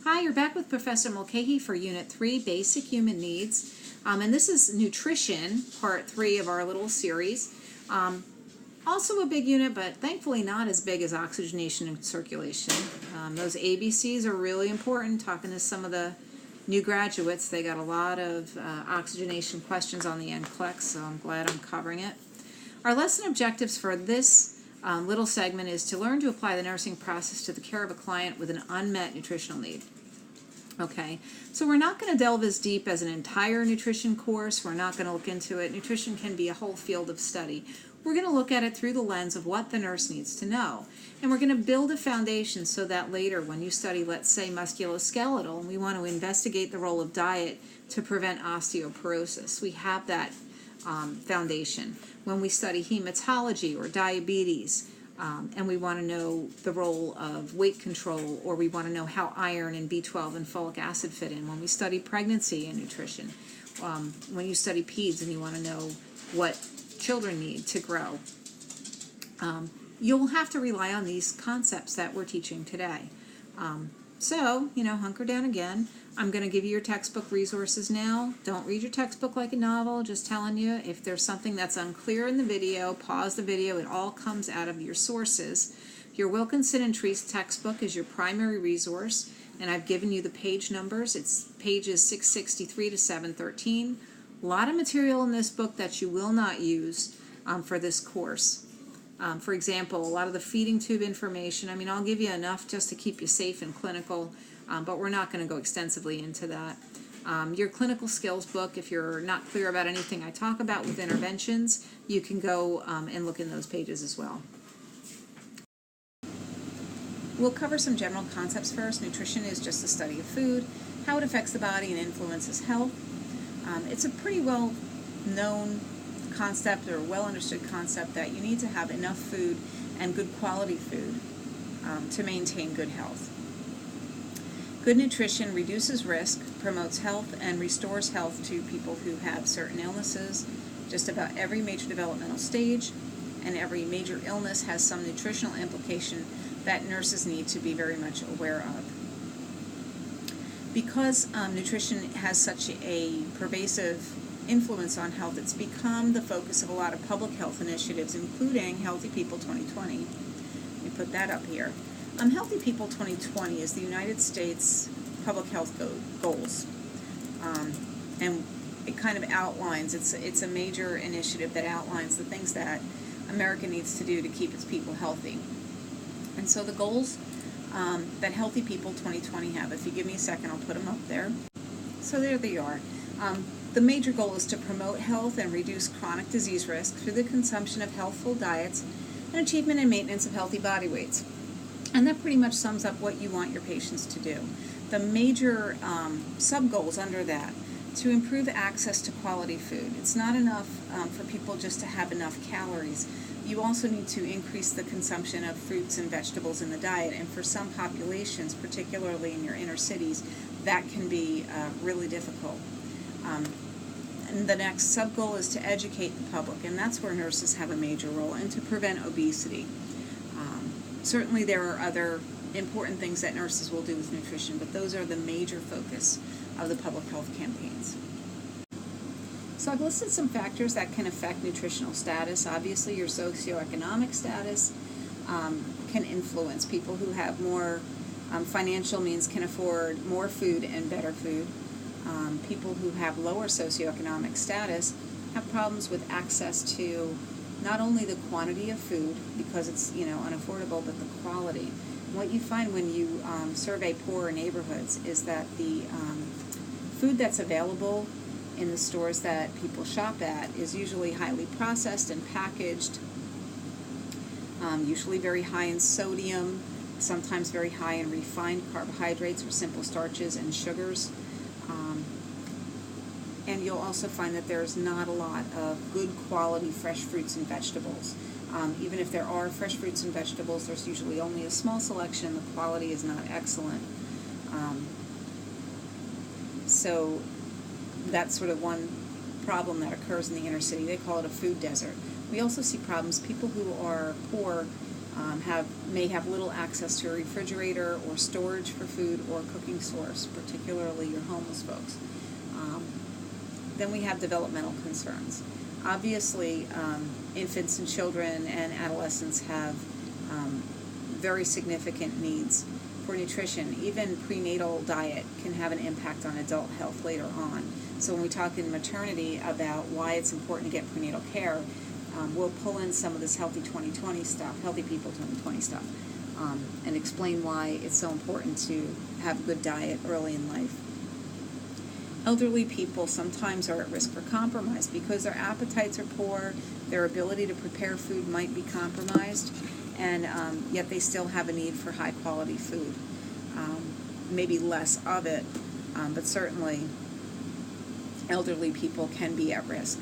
Hi, you're back with Professor Mulcahy for Unit 3, Basic Human Needs. And this is Nutrition, Part 3 of our little series. Also a big unit, but thankfully not as big as oxygenation and circulation. Those ABCs are really important. Talking to some of the new graduates, they got a lot of oxygenation questions on the NCLEX, so I'm glad I'm covering it. Our lesson objectives for this little segment is to learn to apply the nursing process to the care of a client with an unmet nutritional need. Okay, so we're not going to delve as deep as an entire nutrition course. We're not going to look into it. Nutrition can be a whole field of study. We're going to look at it through the lens of what the nurse needs to know. And we're going to build a foundation so that later when you study, let's say, musculoskeletal, and we want to investigate the role of diet to prevent osteoporosis, we have that foundation. When we study hematology or diabetes, and we want to know the role of weight control, or we want to know how iron and B12 and folic acid fit in. When we study pregnancy and nutrition, when you study peds and you want to know what children need to grow, you'll have to rely on these concepts that we're teaching today. So, hunker down again. I'm going to give you your textbook resources now. Don't read your textbook like a novel. Just telling you, if there's something that's unclear in the video, pause the video. It all comes out of your sources. Your Wilkinson and Treese textbook is your primary resource, and I've given you the page numbers. It's pages 663 to 713. A lot of material in this book that you will not use for this course. For example, a lot of the feeding tube information, I'll give you enough just to keep you safe and clinical, but we're not going to go extensively into that. Your clinical skills book, if you're not clear about anything I talk about with interventions, you can go and look in those pages as well. We'll cover some general concepts first. Nutrition is just the study of food, how it affects the body and influences health. It's a pretty well-known concept or well-understood concept that you need to have enough food and good quality food to maintain good health. Good nutrition reduces risk, promotes health, and restores health to people who have certain illnesses. Just about every major developmental stage and every major illness has some nutritional implication that nurses need to be very much aware of. Because nutrition has such a pervasive influence on health, it's become the focus of a lot of public health initiatives, including Healthy People 2020. Let me put that up here. Healthy People 2020 is the United States public health goals, and it kind of outlines, it's a major initiative that outlines the things that America needs to do to keep its people healthy. And so the goals that Healthy People 2020 have, if you give me a second, I'll put them up there. So there they are. The major goal is to promote health and reduce chronic disease risk through the consumption of healthful diets and achievement and maintenance of healthy body weights. And that pretty much sums up what you want your patients to do. The major sub-goals under that: to improve access to quality food. It's not enough for people just to have enough calories. You also need to increase the consumption of fruits and vegetables in the diet, and for some populations, particularly in your inner cities, that can be really difficult. And the next sub-goal is to educate the public, and that's where nurses have a major role, and to prevent obesity. Certainly there are other important things that nurses will do with nutrition, but those are the major focus of the public health campaigns. So I've listed some factors that can affect nutritional status. Obviously, your socioeconomic status can influence. People who have more financial means can afford more food and better food. People who have lower socioeconomic status have problems with access to not only the quantity of food, because it's unaffordable, but the quality. What you find when you survey poorer neighborhoods is that the food that's available in the stores that people shop at is usually highly processed and packaged, usually very high in sodium, sometimes very high in refined carbohydrates or simple starches and sugars. And you'll also find that there's not a lot of good quality fresh fruits and vegetables. Even if there are fresh fruits and vegetables, there's usually only a small selection. The quality is not excellent. So that's sort of one problem that occurs in the inner city. They call it a food desert. We also see problems. People who are poor may have little access to a refrigerator or storage for food or cooking source, particularly your homeless folks. Then we have developmental concerns. Obviously, infants and children and adolescents have very significant needs for nutrition. Even prenatal diet can have an impact on adult health later on. So when we talk in maternity about why it's important to get prenatal care, we'll pull in some of this healthy 2020 stuff, healthy people 2020 stuff, and explain why it's so important to have a good diet early in life. Elderly people sometimes are at risk for compromise because their appetites are poor, their ability to prepare food might be compromised, and yet they still have a need for high quality food. Maybe less of it, but certainly elderly people can be at risk.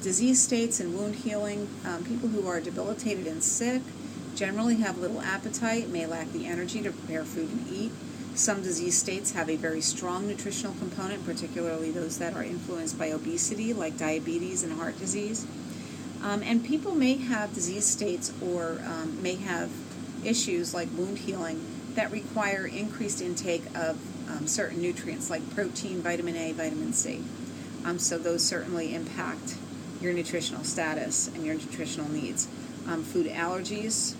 Disease states and wound healing, people who are debilitated and sick generally have little appetite, may lack the energy to prepare food and eat. Some disease states have a very strong nutritional component, particularly those that are influenced by obesity, like diabetes and heart disease. And people may have disease states or may have issues like wound healing that require increased intake of certain nutrients like protein, vitamin A, vitamin C. So those certainly impact your nutritional status and your nutritional needs. Food allergies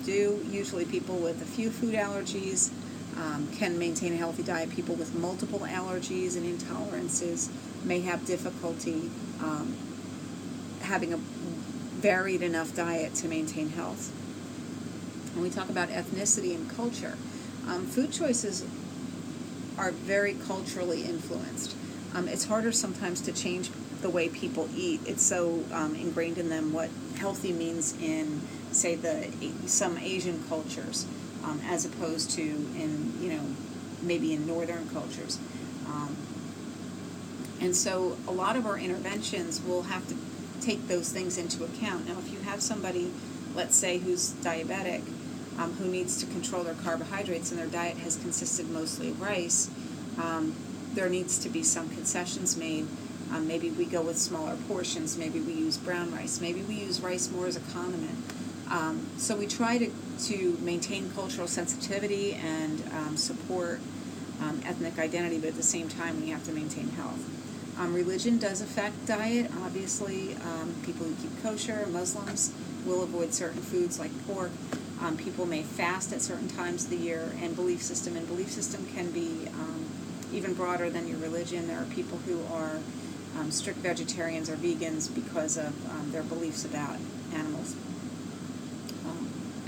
do. Usually people with a few food allergies can maintain a healthy diet. People with multiple allergies and intolerances may have difficulty having a varied enough diet to maintain health. When we talk about ethnicity and culture, food choices are very culturally influenced. It's harder sometimes to change the way people eat. It's so ingrained in them what healthy means in, say, some Asian cultures, as opposed to in, maybe in northern cultures. And so a lot of our interventions will have to take those things into account. Now, if you have somebody, let's say, who's diabetic, who needs to control their carbohydrates and their diet has consisted mostly of rice, there needs to be some concessions made. Maybe we go with smaller portions. Maybe we use brown rice. Maybe we use rice more as a condiment. So we try to maintain cultural sensitivity and support ethnic identity, but at the same time we have to maintain health. Religion does affect diet. Obviously, people who keep kosher, Muslims, will avoid certain foods like pork. People may fast at certain times of the year, and belief system. And belief system can be even broader than your religion. There are people who are strict vegetarians or vegans because of their beliefs about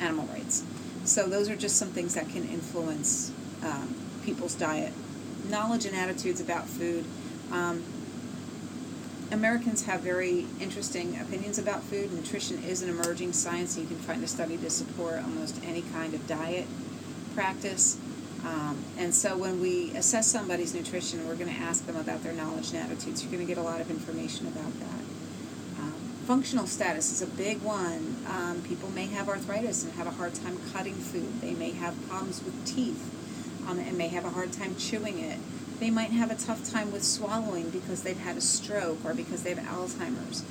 animal rights. So those are just some things that can influence people's diet. Knowledge and attitudes about food. Americans have very interesting opinions about food. Nutrition is an emerging science, and you can find a study to support almost any kind of diet practice. And so when we assess somebody's nutrition, we're going to ask them about their knowledge and attitudes. You're going to get a lot of information about that. Functional status is a big one. People may have arthritis and have a hard time cutting food. They may have problems with teeth and may have a hard time chewing it. They might have a tough time with swallowing because they've had a stroke or because they have Alzheimer's.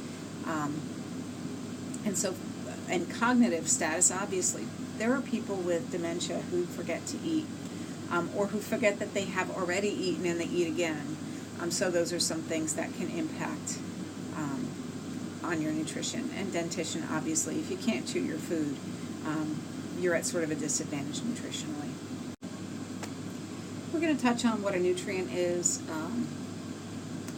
And cognitive status, obviously. There are people with dementia who forget to eat or who forget that they have already eaten and they eat again. So those are some things that can impact on your nutrition. And dentition, obviously, if you can't chew your food, you're at sort of a disadvantage nutritionally. We're going to touch on what a nutrient is.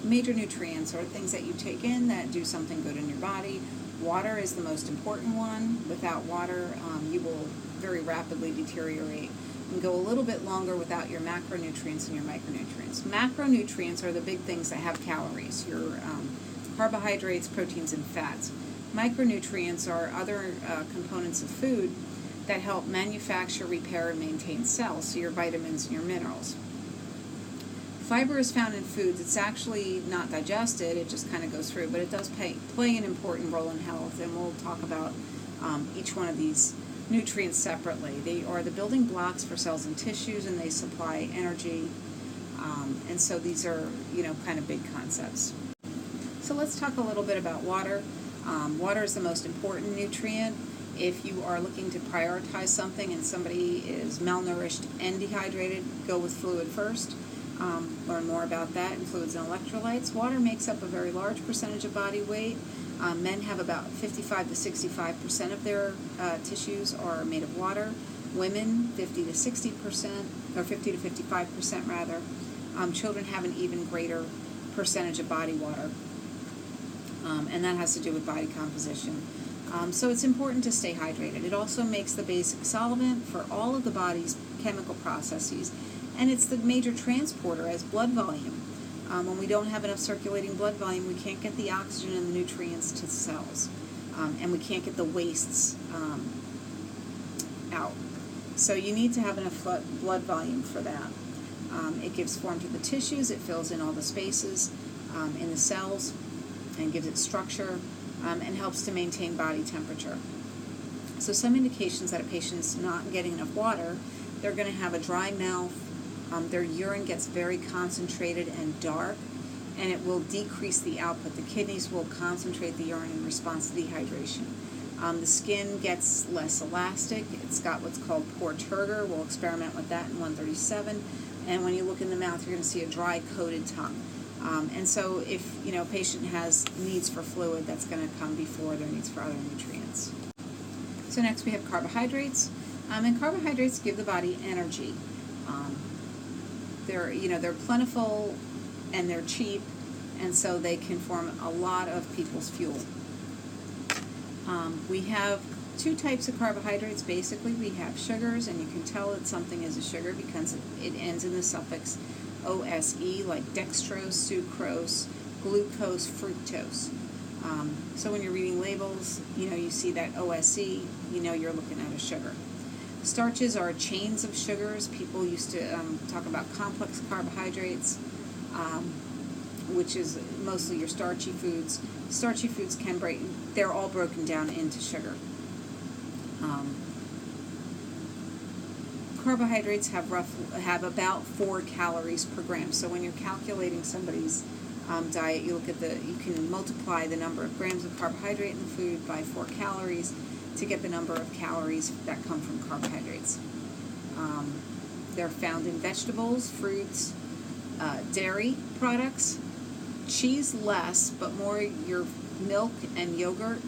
Major nutrients are things that you take in that do something good in your body. Water is the most important one. Without water, you will very rapidly deteriorate and go a little bit longer without your macronutrients and your micronutrients. Macronutrients are the big things that have calories, your carbohydrates, proteins, and fats. Micronutrients are other components of food that help manufacture, repair, and maintain cells, so your vitamins and your minerals. Fiber is found in foods. It's actually not digested, it just kind of goes through, but it does play an important role in health, and we'll talk about each one of these nutrients separately. They are the building blocks for cells and tissues, and they supply energy, and so these are, kind of big concepts. So let's talk a little bit about water. Water is the most important nutrient. If you are looking to prioritize something and somebody is malnourished and dehydrated, go with fluid first. Learn more about that in fluids and electrolytes. Water makes up a very large percentage of body weight. Men have about 55 to 65% of their tissues are made of water. Women, 50 to 60%, or 50 to 55% rather. Children have an even greater percentage of body water, and that has to do with body composition. So it's important to stay hydrated. It also makes the basic solvent for all of the body's chemical processes, and it's the major transporter as blood volume. When we don't have enough circulating blood volume, we can't get the oxygen and the nutrients to the cells, and we can't get the wastes out. So you need to have enough blood volume for that. It gives form to the tissues, it fills in all the spaces in the cells, and gives it structure, and helps to maintain body temperature. So some indications that a patient's not getting enough water, they're going to have a dry mouth, their urine gets very concentrated and dark, and it will decrease the output. The kidneys will concentrate the urine in response to dehydration. The skin gets less elastic. It's got what's called poor turgor. We'll experiment with that in 137. And when you look in the mouth, you're going to see a dry, coated tongue. And so if a patient has needs for fluid, that's going to come before their needs for other nutrients. So next we have carbohydrates. And carbohydrates give the body energy. They're plentiful and they're cheap, and so they can form a lot of people's fuel. We have two types of carbohydrates. Basically, we have sugars, and you can tell that something is a sugar because it ends in the suffix OSE, like dextrose, sucrose, glucose, fructose. So when you're reading labels, you see that OSE, you're looking at a sugar. Starches are chains of sugars. People used to talk about complex carbohydrates, which is mostly your starchy foods. Starchy foods they're all broken down into sugar. Carbohydrates have about 4 calories per gram. So when you're calculating somebody's diet, you can multiply the number of grams of carbohydrate in the food by 4 calories to get the number of calories that come from carbohydrates. They're found in vegetables, fruits, dairy products, cheese less, but more your milk and yogurt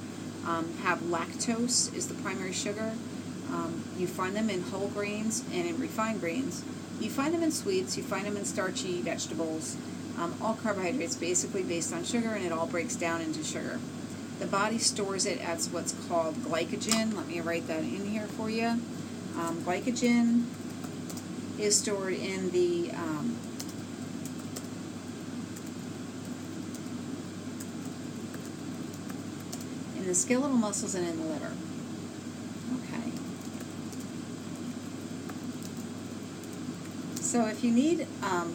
have lactose is the primary sugar. You find them in whole grains and in refined grains. You find them in sweets, you find them in starchy vegetables. All carbohydrates basically based on sugar, and it all breaks down into sugar. The body stores it as what's called glycogen. Let me write that in here for you. Glycogen is stored in the skeletal muscles and in the liver. Okay. So if you need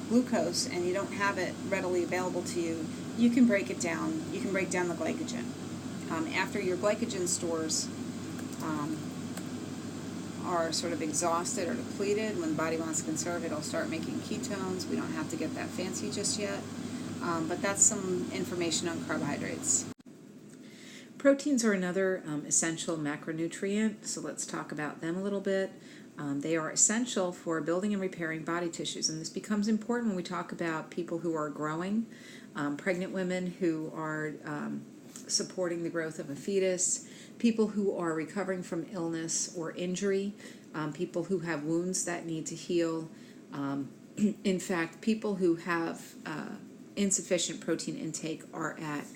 glucose and you don't have it readily available to you, you can break it down. You can break down the glycogen. After your glycogen stores are sort of exhausted or depleted, when the body wants to conserve it, it'll start making ketones. We don't have to get that fancy just yet, but that's some information on carbohydrates. Proteins are another essential macronutrient, so let's talk about them a little bit. They are essential for building and repairing body tissues, and this becomes important when we talk about people who are growing, pregnant women who are supporting the growth of a fetus, people who are recovering from illness or injury, people who have wounds that need to heal. In fact, people who have insufficient protein intake are at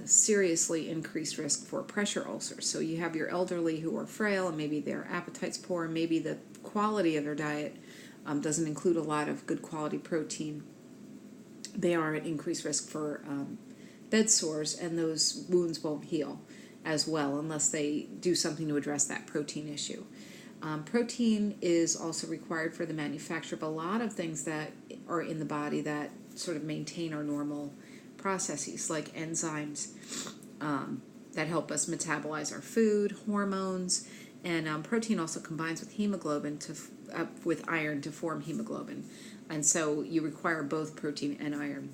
seriously increased risk for pressure ulcers. So you have your elderly who are frail, and maybe their appetite's poor, and maybe the quality of their diet doesn't include a lot of good quality protein. They are at increased risk for bed sores, and those wounds won't heal as well unless they do something to address that protein issue. Protein is also required for the manufacture of a lot of things that are in the body that sort of maintain our normal processes, like enzymes that help us metabolize our food, hormones, and protein also combines with hemoglobin with iron to form hemoglobin, and so you require both protein and iron.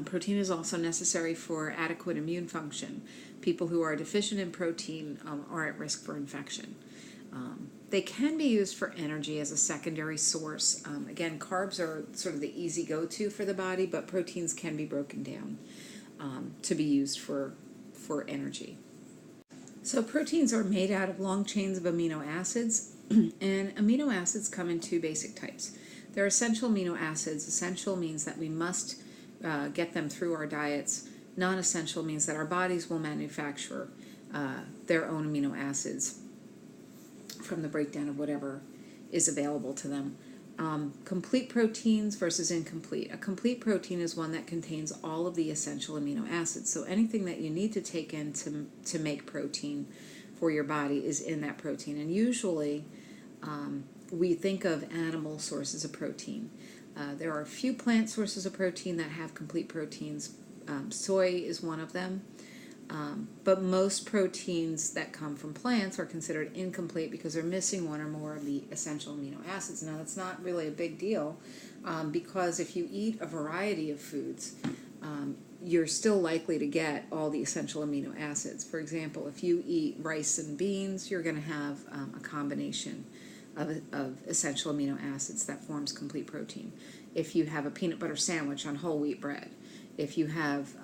Protein is also necessary for adequate immune function. People who are deficient in protein are at risk for infection. They can be used for energy as a secondary source. Again, carbs are sort of the easy go-to for the body, but proteins can be broken down to be used for energy. So proteins are made out of long chains of amino acids, and amino acids come in two basic types. They're essential amino acids. Essential means that we must get them through our diets. Non-essential means that our bodies will manufacture their own amino acids from the breakdown of whatever is available to them. Complete proteins versus incomplete. A complete protein is one that contains all of the essential amino acids. So anything that you need to take in to make protein for your body is in that protein. And usually we think of animal sources of protein. There are a few plant sources of protein that have complete proteins. Soy is one of them. But most proteins that come from plants are considered incomplete because they're missing one or more of the essential amino acids. Now, that's not really a big deal because if you eat a variety of foods, you're still likely to get all the essential amino acids. For example, if you eat rice and beans, you're going to have a combination of essential amino acids that forms complete protein. If you have a peanut butter sandwich on whole wheat bread, if you have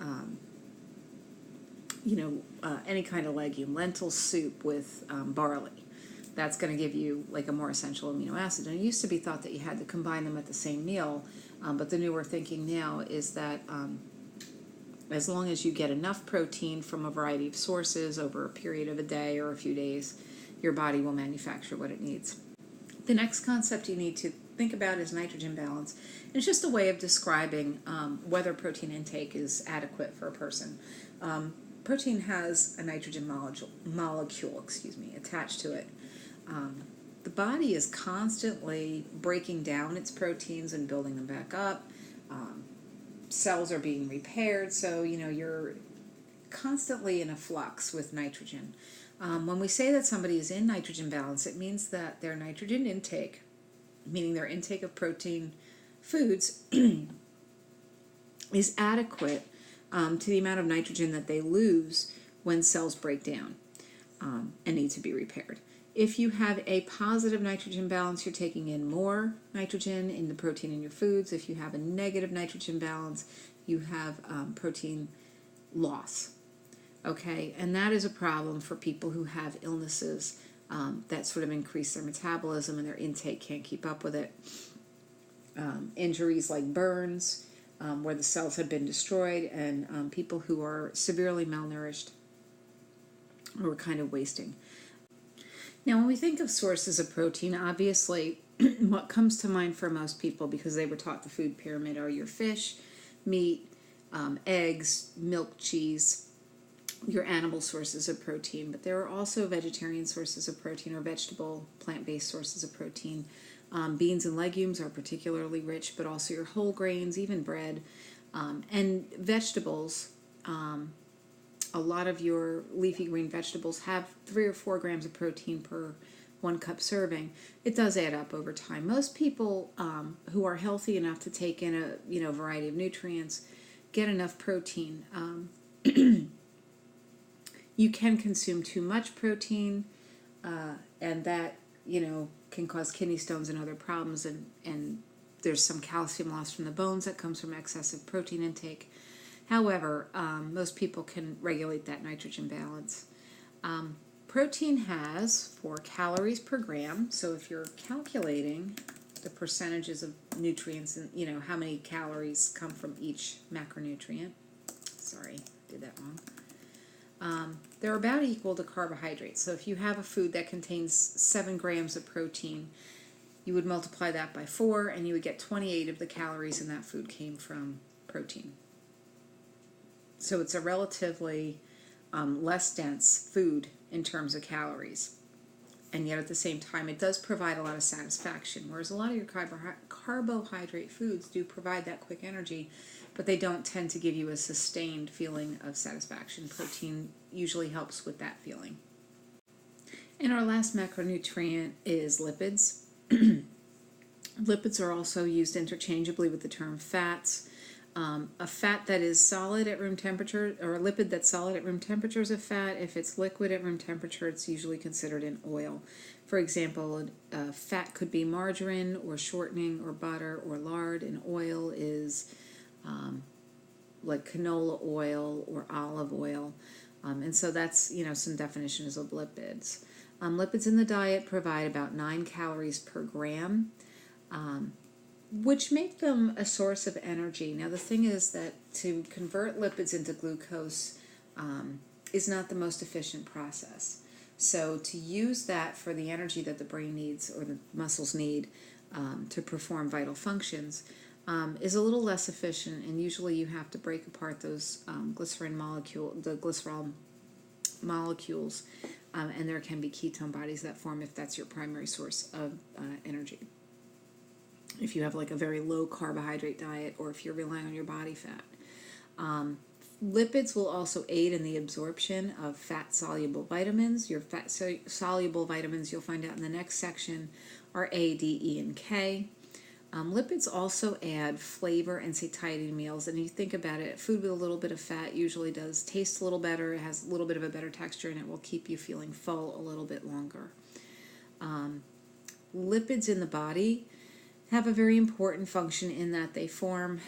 any kind of legume, lentil soup with barley, that's going to give you like a more essential amino acid. And it used to be thought that you had to combine them at the same meal, but the newer thinking now is that as long as you get enough protein from a variety of sources over a period of a day or a few days, your body will manufacture what it needs. The next concept you need to think about is nitrogen balance. It's just a way of describing whether protein intake is adequate for a person. Protein has a nitrogen molecule attached to it. The body is constantly breaking down its proteins and building them back up. Cells are being repaired, so you're constantly in a flux with nitrogen. When we say that somebody is in nitrogen balance, it means that their nitrogen intake, meaning their intake of protein foods, is adequate to the amount of nitrogen that they lose when cells break down and need to be repaired. If you have a positive nitrogen balance, you're taking in more nitrogen in the protein in your foods. If you have a negative nitrogen balance, you have protein loss. Okay, and that is a problem for people who have illnesses that sort of increase their metabolism and their intake can't keep up with it. Injuries like burns, where the cells have been destroyed, and people who are severely malnourished or kind of wasting. Now, when we think of sources of protein, obviously what comes to mind for most people, because they were taught the food pyramid, are your fish, meat, eggs, milk, cheese, your animal sources of protein. But there are also vegetarian sources of protein or vegetable, plant-based sources of protein. Beans and legumes are particularly rich, but also your whole grains, even bread, and vegetables. A lot of your leafy green vegetables have 3 or 4 grams of protein per 1 cup serving. It does add up over time. Most people who are healthy enough to take in a variety of nutrients get enough protein. You can consume too much protein, and that can cause kidney stones and other problems, and there's some calcium loss from the bones that comes from excessive protein intake. However, most people can regulate that nitrogen balance. Protein has 4 calories per gram, so if you're calculating the percentages of nutrients and how many calories come from each macronutrient, sorry, did that wrong. They're about equal to carbohydrates. So if you have a food that contains 7 grams of protein, you would multiply that by 4 and you would get 28 of the calories in that food came from protein. So it's a relatively less dense food in terms of calories. And yet at the same time, it does provide a lot of satisfaction, whereas a lot of your carbohydrate foods do provide that quick energy, but they don't tend to give you a sustained feeling of satisfaction. Protein usually helps with that feeling. And our last macronutrient is lipids. Lipids are also used interchangeably with the term fats. A fat that is solid at room temperature, or a lipid that's solid at room temperature is a fat. If it's liquid at room temperature, it's usually considered an oil. For example, fat could be margarine or shortening or butter or lard, and oil is like canola oil or olive oil. And so that's, some definitions of lipids. Lipids in the diet provide about 9 calories per gram, which make them a source of energy. Now, the thing is that to convert lipids into glucose is not the most efficient process. So to use that for the energy that the brain needs or the muscles need to perform vital functions is a little less efficient, and usually you have to break apart those glycerol molecules, and there can be ketone bodies that form if that's your primary source of energy. If you have like a very low carbohydrate diet, or if you're relying on your body fat. Lipids will also aid in the absorption of fat-soluble vitamins. Your fat-soluble vitamins, you'll find out in the next section, are A, D, E, and K. Lipids also add flavor and satiety to meals, and you think about it, food with a little bit of fat usually does taste a little better, it has a little bit of a better texture, and it will keep you feeling full a little bit longer. Lipids in the body have a very important function in that they form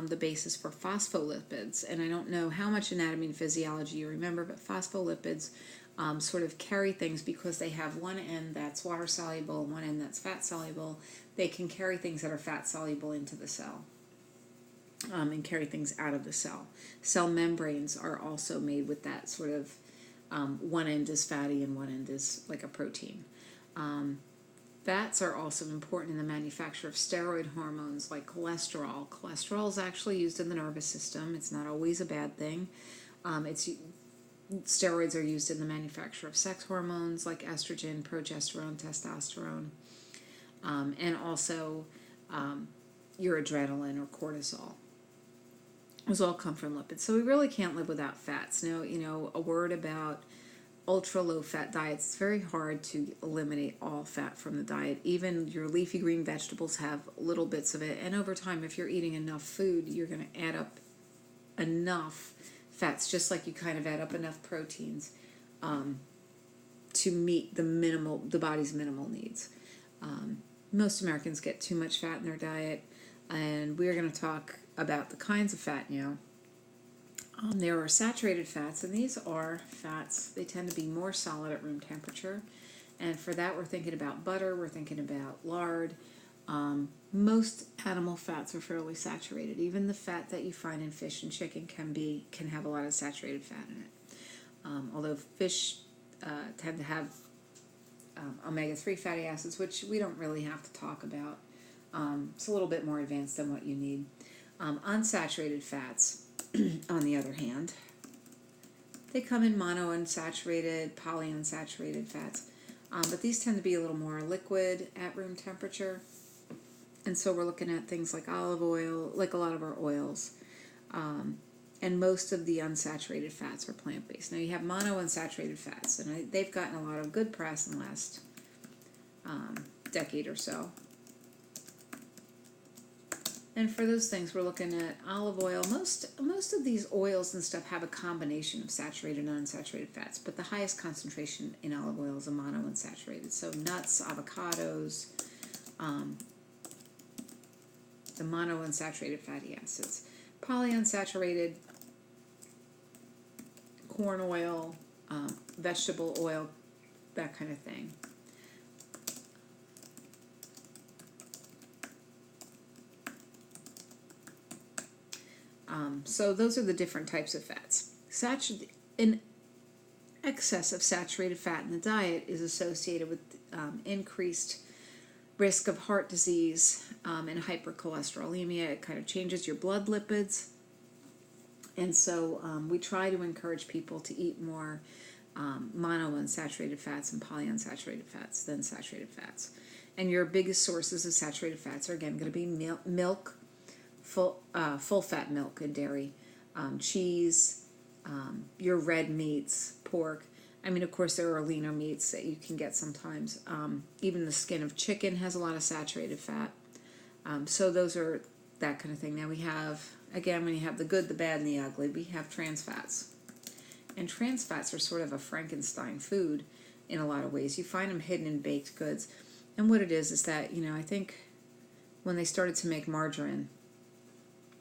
the basis for phospholipids. And I don't know how much anatomy and physiology you remember, but phospholipids sort of carry things because they have one end that's water soluble and one end that's fat soluble. They can carry things that are fat soluble into the cell and carry things out of the cell. Cell membranes are also made with that sort of one end is fatty and one end is like a protein. Fats are also important in the manufacture of steroid hormones like cholesterol. Cholesterol is actually used in the nervous system. It's not always a bad thing. Steroids are used in the manufacture of sex hormones like estrogen, progesterone, testosterone, and also your adrenaline or cortisol. Those all come from lipids. So we really can't live without fats. Now, a word about ultra low fat diets, it's very hard to eliminate all fat from the diet. Even your leafy green vegetables have little bits of it, and over time, if you're eating enough food, you're going to add up enough fats, just like you kind of add up enough proteins to meet the body's minimal needs. Most Americans get too much fat in their diet, and we're going to talk about the kinds of fat now. There are saturated fats, and these are fats, they tend to be more solid at room temperature, and for that we're thinking about butter, we're thinking about lard. Most animal fats are fairly saturated. Even the fat that you find in fish and chicken can have a lot of saturated fat in it. Although fish tend to have omega-3 fatty acids, which we don't really have to talk about. It's a little bit more advanced than what you need. Unsaturated fats, on the other hand, they come in monounsaturated, polyunsaturated fats, but these tend to be a little more liquid at room temperature, and so we're looking at things like olive oil, like a lot of our oils, and most of the unsaturated fats are plant-based. Now you have monounsaturated fats, and they've gotten a lot of good press in the last decade or so. And for those things, we're looking at olive oil. Most of these oils and stuff have a combination of saturated and unsaturated fats, but the highest concentration in olive oil is a monounsaturated. So nuts, avocados, the monounsaturated fatty acids. Polyunsaturated, corn oil, vegetable oil, that kind of thing. So those are the different types of fats. An excess of saturated fat in the diet is associated with increased risk of heart disease and hypercholesterolemia. It kind of changes your blood lipids. And so we try to encourage people to eat more monounsaturated fats and polyunsaturated fats than saturated fats. And your biggest sources of saturated fats are, again, going to be milk, full fat milk and dairy, cheese, your red meats, pork. I mean, of course, there are leaner meats that you can get sometimes. Even the skin of chicken has a lot of saturated fat. So those are that kind of thing. Now we have again, when you have the good, the bad, and the ugly, we have trans fats. And trans fats are sort of a Frankenstein food in a lot of ways. You find them hidden in baked goods. And what it is that, I think when they started to make margarine,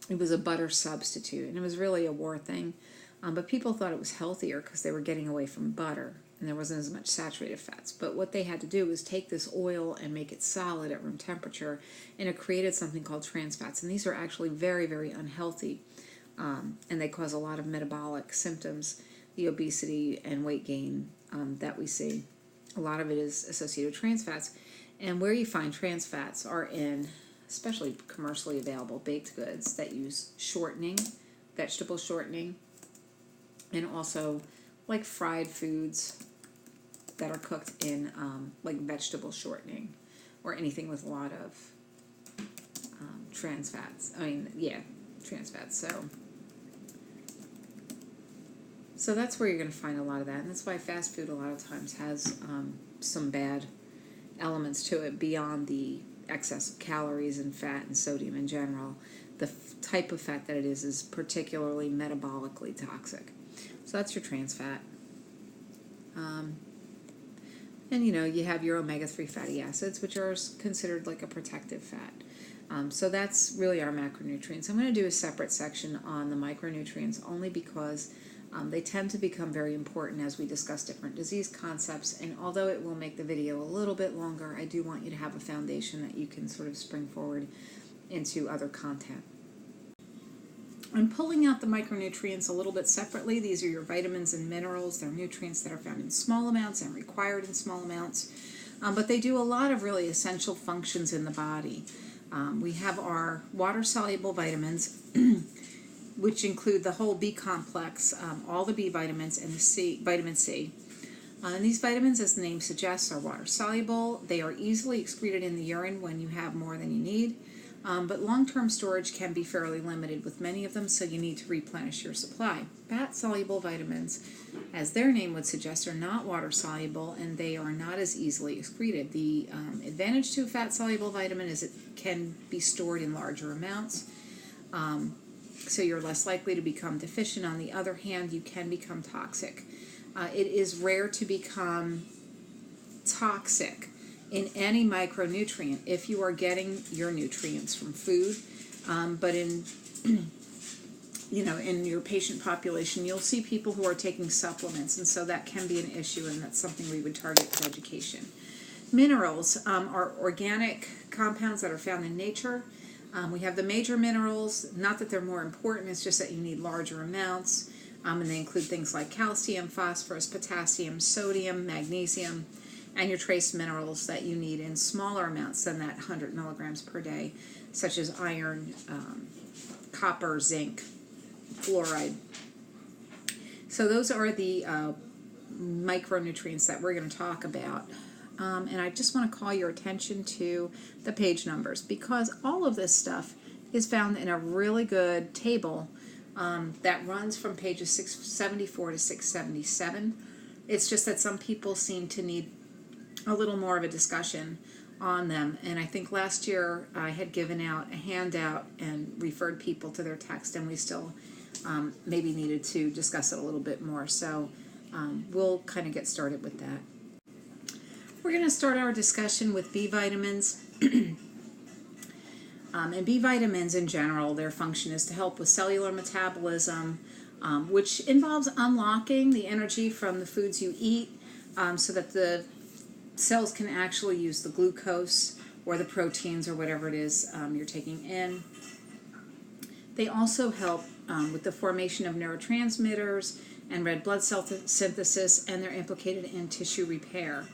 it was a butter substitute. And it was really a war thing. But people thought it was healthier because they were getting away from butter and there wasn't as much saturated fats. But what they had to do was take this oil and make it solid at room temperature, and it created something called trans fats. And these are actually very, very unhealthy, and they cause a lot of metabolic symptoms, the obesity and weight gain that we see. A lot of it is associated with trans fats. And where you find trans fats are in, especially commercially available baked goods that use shortening, vegetable shortening, and also like fried foods that are cooked in like vegetable shortening, or anything with a lot of trans fats. Trans fats. So that's where you're going to find a lot of that, and that's why fast food a lot of times has some bad elements to it beyond the excess of calories and fat and sodium in general. The type of fat that it is particularly metabolically toxic. So that's your trans fat. And you have your omega-3 fatty acids, which are considered like a protective fat. So that's really our macronutrients. I'm going to do a separate section on the micronutrients only because they tend to become very important as we discuss different disease concepts, and although it will make the video a little bit longer, I do want you to have a foundation that you can sort of spring forward into other content. I'm pulling out the micronutrients a little bit separately. These are your vitamins and minerals. They're nutrients that are found in small amounts and required in small amounts, but they do a lot of really essential functions in the body. We have our water-soluble vitamins, which include the whole B complex, all the B vitamins, and the vitamin C. And these vitamins, as the name suggests, are water-soluble. They are easily excreted in the urine when you have more than you need. But long-term storage can be fairly limited with many of them, so you need to replenish your supply. Fat-soluble vitamins, as their name would suggest, are not water-soluble, and they are not as easily excreted. The advantage to a fat-soluble vitamin is it can be stored in larger amounts, so you're less likely to become deficient. On the other hand, you can become toxic. It is rare to become toxic in any micronutrient if you are getting your nutrients from food, but in in your patient population, you'll see people who are taking supplements, and so that can be an issue, and that's something we would target with education. Minerals are organic compounds that are found in nature. We have the major minerals, not that they're more important, it's just that you need larger amounts, and they include things like calcium, phosphorus, potassium, sodium, magnesium, and your trace minerals that you need in smaller amounts than that 100 milligrams per day, such as iron, copper, zinc, fluoride. So those are the micronutrients that we're going to talk about. And I just want to call your attention to the page numbers, because all of this stuff is found in a really good table that runs from pages 674 to 677. It's just that some people seem to need a little more of a discussion on them, and I think last year I had given out a handout and referred people to their text, and we still maybe needed to discuss it a little bit more, so we'll kind of get started with that. We're going to start our discussion with B vitamins. And B vitamins in general, their function is to help with cellular metabolism, which involves unlocking the energy from the foods you eat so that the cells can actually use the glucose or the proteins or whatever it is you're taking in. They also help with the formation of neurotransmitters and red blood cell synthesis, and they're implicated in tissue repair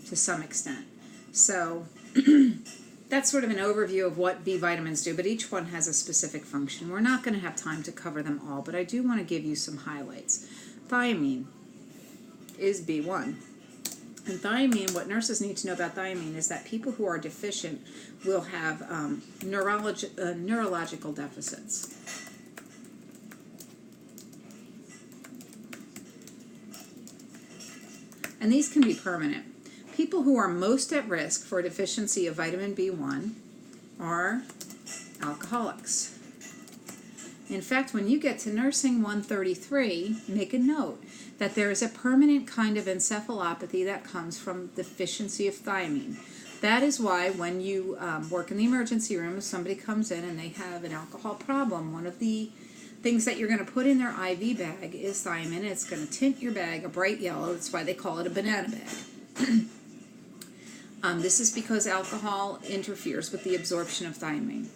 to some extent. So that's sort of an overview of what B vitamins do, but each one has a specific function. We're not going to have time to cover them all, but I do want to give you some highlights. Thiamine is B1. And thiamine, what nurses need to know about thiamine is that people who are deficient will have neurological deficits. And these can be permanent. People who are most at risk for a deficiency of vitamin B1 are alcoholics. In fact, when you get to nursing 133, make a note that there is a permanent kind of encephalopathy that comes from deficiency of thiamine. That is why when you work in the emergency room, if somebody comes in and they have an alcohol problem, one of the things that you're going to put in their IV bag is thiamine. It's going to tint your bag a bright yellow. That's why they call it a banana bag. This is because alcohol interferes with the absorption of thiamine,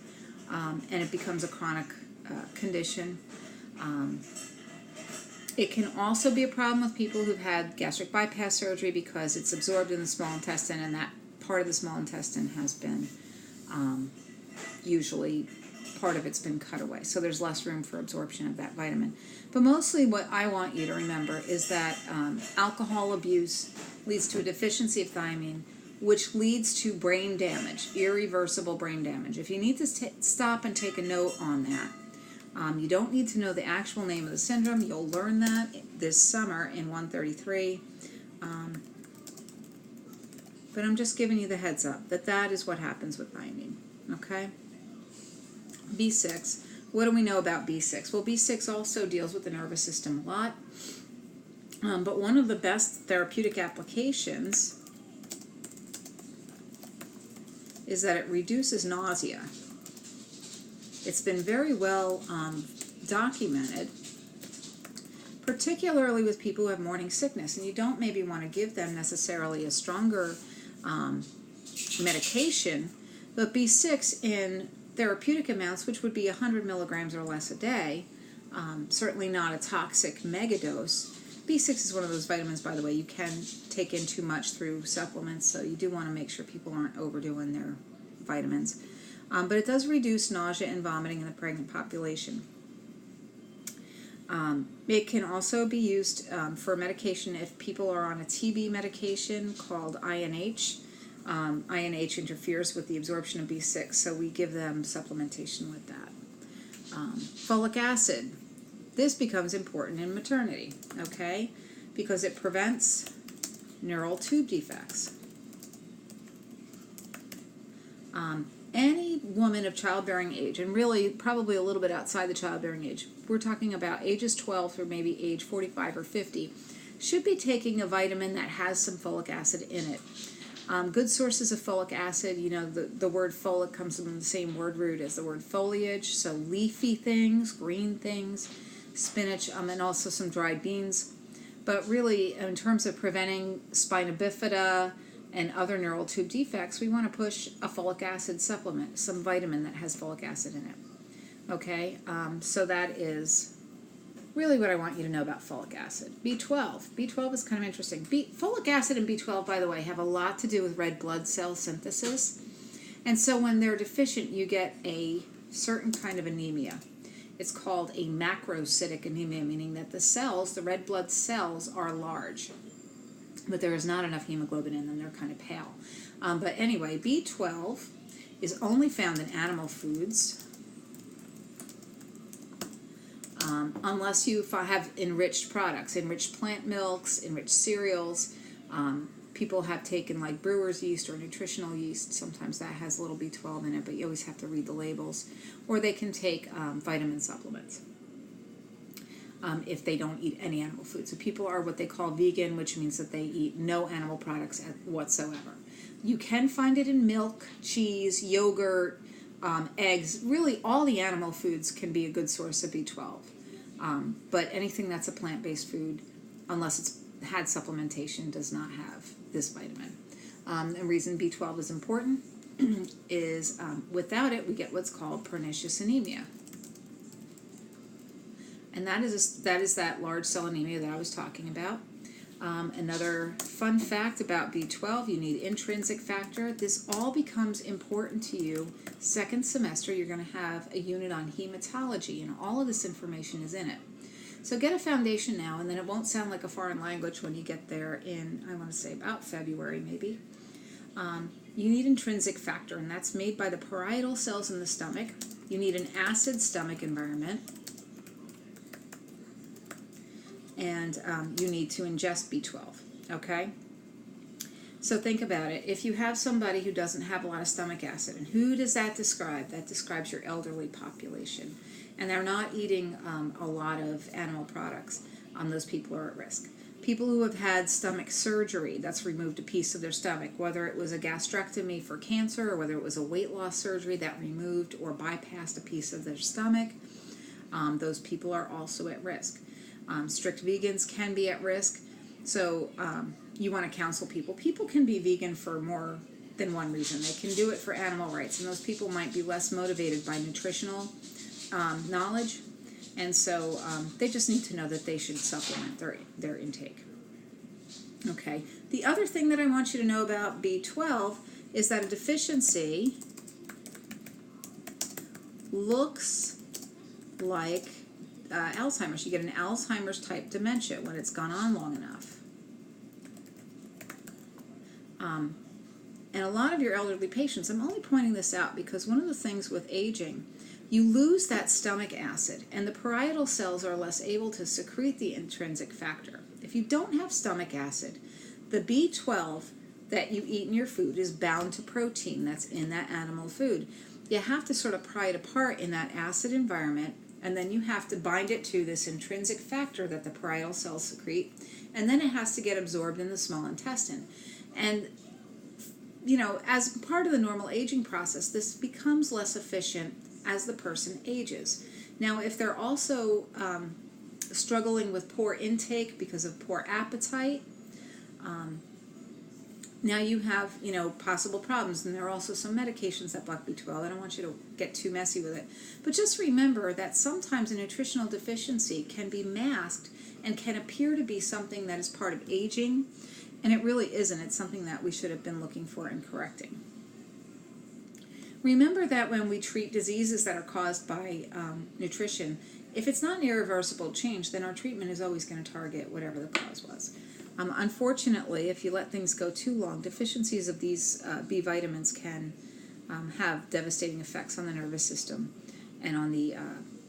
and it becomes a chronic condition. It can also be a problem with people who've had gastric bypass surgery because it's absorbed in the small intestine, and that part of the small intestine has been usually part of it's been cut away, so there's less room for absorption of that vitamin. But mostly what I want you to remember is that alcohol abuse leads to a deficiency of thiamine, which leads to brain damage, irreversible brain damage. If you need to stop and take a note on that, you don't need to know the actual name of the syndrome. You'll learn that this summer in 133. But I'm just giving you the heads up that that is what happens with thiamine, okay? B6. What do we know about B6? Well, B6 also deals with the nervous system a lot. But one of the best therapeutic applications is that it reduces nausea. It's been very well documented, particularly with people who have morning sickness, and you don't maybe want to give them necessarily a stronger medication, but B6 in therapeutic amounts, which would be 100 milligrams or less a day, certainly not a toxic megadose. B6 is one of those vitamins, by the way, you can take in too much through supplements, so you do want to make sure people aren't overdoing their vitamins. But it does reduce nausea and vomiting in the pregnant population. It can also be used for medication if people are on a TB medication called INH. INH interferes with the absorption of B6, so we give them supplementation with that. Folic acid. This becomes important in maternity, okay, because it prevents neural tube defects. Any woman of childbearing age, and really probably a little bit outside the childbearing age, we're talking about ages 12 through maybe age 45 or 50, should be taking a vitamin that has some folic acid in it. Good sources of folic acid, you know, the word folic comes from the same word root as the word foliage, so leafy things, green things, spinach, and also some dried beans. But really, in terms of preventing spina bifida and other neural tube defects, we want to push a folic acid supplement, some vitamin that has folic acid in it. Okay, so that is really what I want you to know about folic acid. B12. B12 is kind of interesting. Folic acid and B12, by the way, have a lot to do with red blood cell synthesis. And so when they're deficient, you get a certain kind of anemia. It's called a macrocytic anemia, meaning that the cells, the red blood cells, are large, but there is not enough hemoglobin in them. They're kind of pale. But anyway, B12 is only found in animal foods, unless you have enriched products, enriched plant milks, enriched cereals. People have taken like brewer's yeast or nutritional yeast. Sometimes that has a little B12 in it, but you always have to read the labels. Or they can take vitamin supplements if they don't eat any animal food. So people are what they call vegan, which means that they eat no animal products whatsoever. You can find it in milk, cheese, yogurt, eggs. Really, all the animal foods can be a good source of B12. But anything that's a plant-based food, unless it's had supplementation, does not have this vitamin. The reason B12 is important is without it, we get what's called pernicious anemia. And that is that large cell anemia that I was talking about. Another fun fact about B12, you need intrinsic factor. This all becomes important to you. Second semester, you're going to have a unit on hematology, and all of this information is in it. So get a foundation now, and then it won't sound like a foreign language when you get there in, I want to say, about February maybe. You need intrinsic factor, and that's made by the parietal cells in the stomach. You need an acid stomach environment. And you need to ingest B12, okay? So think about it. If you have somebody who doesn't have a lot of stomach acid, and who does that describe? That describes your elderly population. And they're not eating a lot of animal products. Those people are at risk. People who have had stomach surgery, that's removed a piece of their stomach, whether it was a gastrectomy for cancer or whether it was a weight loss surgery that removed or bypassed a piece of their stomach, those people are also at risk. Strict vegans can be at risk. So you want to counsel people. People can be vegan for more than one reason. They can do it for animal rights, and those people might be less motivated by nutritional knowledge, and so they just need to know that they should supplement their intake. Okay. The other thing that I want you to know about B12 is that a deficiency looks like Alzheimer's. You get an Alzheimer's type dementia when it's gone on long enough. And a lot of your elderly patients, I'm only pointing this out because one of the things with aging, you lose that stomach acid, and the parietal cells are less able to secrete the intrinsic factor. If you don't have stomach acid, the B12 that you eat in your food is bound to protein that's in that animal food. You have to sort of pry it apart in that acid environment, and then you have to bind it to this intrinsic factor that the parietal cells secrete, and then it has to get absorbed in the small intestine. And you know, as part of the normal aging process, this becomes less efficient as the person ages. Now, if they're also struggling with poor intake because of poor appetite, now you have, you know, possible problems. And there are also some medications that block B12. I don't want you to get too messy with it. But just remember that sometimes a nutritional deficiency can be masked and can appear to be something that is part of aging, and it really isn't. It's something that we should have been looking for and correcting. Remember that when we treat diseases that are caused by nutrition, if it's not an irreversible change, then our treatment is always going to target whatever the cause was. Unfortunately, if you let things go too long, deficiencies of these B vitamins can have devastating effects on the nervous system and on the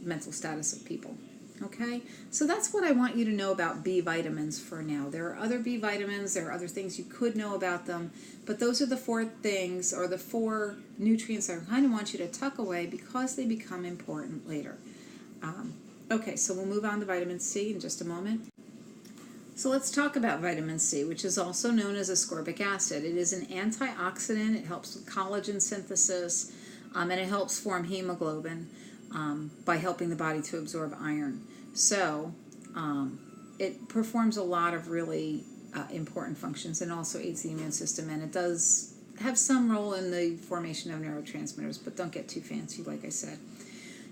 mental status of people. Okay, so that's what I want you to know about B vitamins for now. There are other B vitamins, there are other things you could know about them, but those are the four things, or the four nutrients that I kind of want you to tuck away because they become important later. Okay, so we'll move on to vitamin C in just a moment. So let's talk about vitamin C, which is also known as ascorbic acid. It is an antioxidant, it helps with collagen synthesis, and it helps form hemoglobin. By helping the body to absorb iron. So it performs a lot of really important functions and also aids the immune system, and it does have some role in the formation of neurotransmitters, but don't get too fancy, like I said.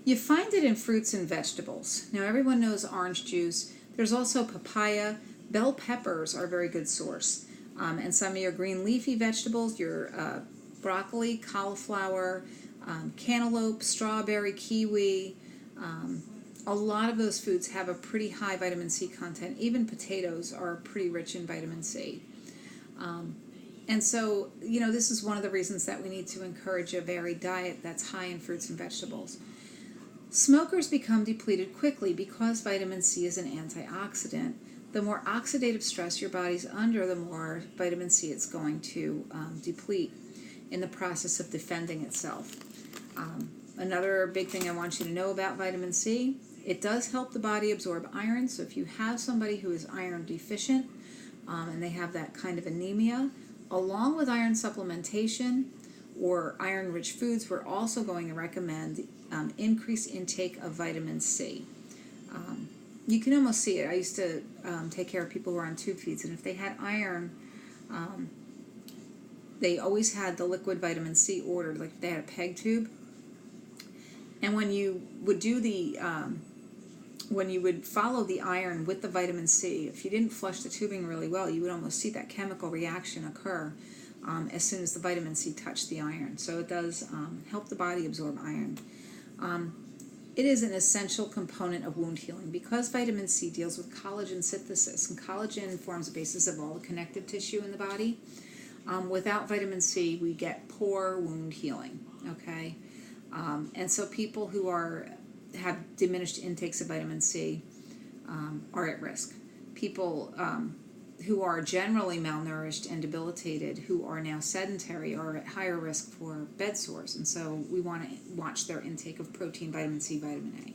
You find it in fruits and vegetables. Now everyone knows orange juice. There's also papaya. Bell peppers are a very good source. And some of your green leafy vegetables, your broccoli, cauliflower, cantaloupe, strawberry, kiwi, a lot of those foods have a pretty high vitamin C content. Even potatoes are pretty rich in vitamin C. And so, you know, this is one of the reasons that we need to encourage a varied diet that's high in fruits and vegetables. Smokers become depleted quickly because vitamin C is an antioxidant. The more oxidative stress your body's under, the more vitamin C it's going to deplete in the process of defending itself. Another big thing I want you to know about vitamin C, it does help the body absorb iron. So if you have somebody who is iron deficient and they have that kind of anemia, along with iron supplementation or iron-rich foods, we're also going to recommend increased intake of vitamin C. You can almost see it. I used to take care of people who were on tube feeds, and if they had iron, they always had the liquid vitamin C ordered, like they had a PEG tube. And when you would do the, when you would follow the iron with the vitamin C, if you didn't flush the tubing really well, you would almost see that chemical reaction occur as soon as the vitamin C touched the iron. So it does help the body absorb iron. It is an essential component of wound healing because vitamin C deals with collagen synthesis, and collagen forms the basis of all the connective tissue in the body. Without vitamin C, we get poor wound healing, okay? And so people who have diminished intakes of vitamin C are at risk. People who are generally malnourished and debilitated, who are now sedentary, are at higher risk for bed sores. And so we want to watch their intake of protein, vitamin C, vitamin A.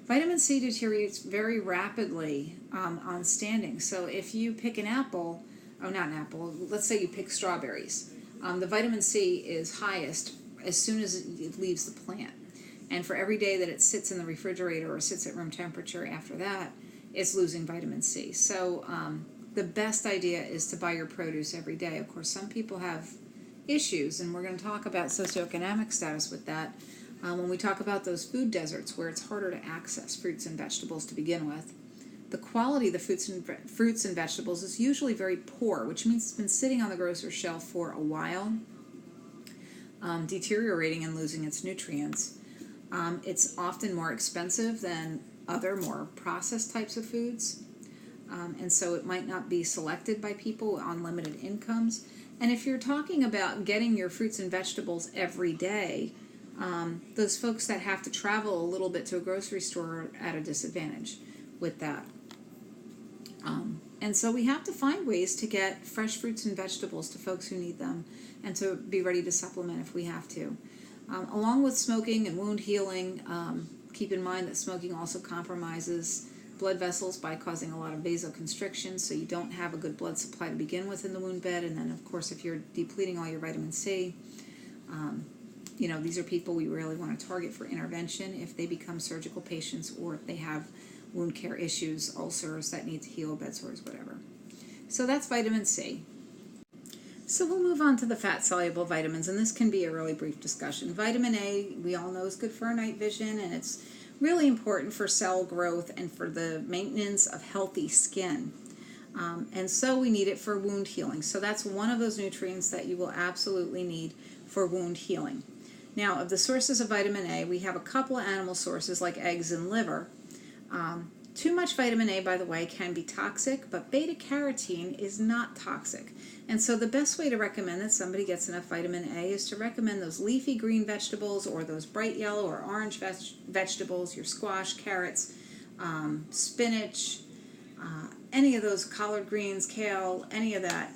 Vitamin C deteriorates very rapidly on standing. So if you pick an apple, oh, not an apple, let's say you pick strawberries. The vitamin C is highest as soon as it leaves the plant. And for every day that it sits in the refrigerator or sits at room temperature after that, it's losing vitamin C. So the best idea is to buy your produce every day. Of course, some people have issues, and we're going to talk about socioeconomic status with that when we talk about those food deserts where it's harder to access fruits and vegetables to begin with. The quality of the fruits and vegetables is usually very poor, which means it's been sitting on the grocer's shelf for a while, deteriorating and losing its nutrients. It's often more expensive than other more processed types of foods, and so it might not be selected by people on limited incomes. And if you're talking about getting your fruits and vegetables every day, those folks that have to travel a little bit to a grocery store are at a disadvantage with that. And so we have to find ways to get fresh fruits and vegetables to folks who need them and to be ready to supplement if we have to. Along with smoking and wound healing, keep in mind that smoking also compromises blood vessels by causing a lot of vasoconstriction, so you don't have a good blood supply to begin with in the wound bed. And then, of course, if you're depleting all your vitamin C, these are people we really want to target for intervention if they become surgical patients or if they have wound care issues, ulcers that need to heal, bed sores, whatever. So that's vitamin C. So we'll move on to the fat-soluble vitamins, and this can be a really brief discussion. Vitamin A, we all know, is good for our night vision, and it's really important for cell growth and for the maintenance of healthy skin. And so we need it for wound healing. So that's one of those nutrients that you will absolutely need for wound healing. Now, of the sources of vitamin A, we have a couple of animal sources like eggs and liver. Too much vitamin A, by the way, can be toxic, but beta-carotene is not toxic. And so the best way to recommend that somebody gets enough vitamin A is to recommend those leafy green vegetables or those bright yellow or orange vegetables, your squash, carrots, spinach, any of those collard greens, kale, any of that.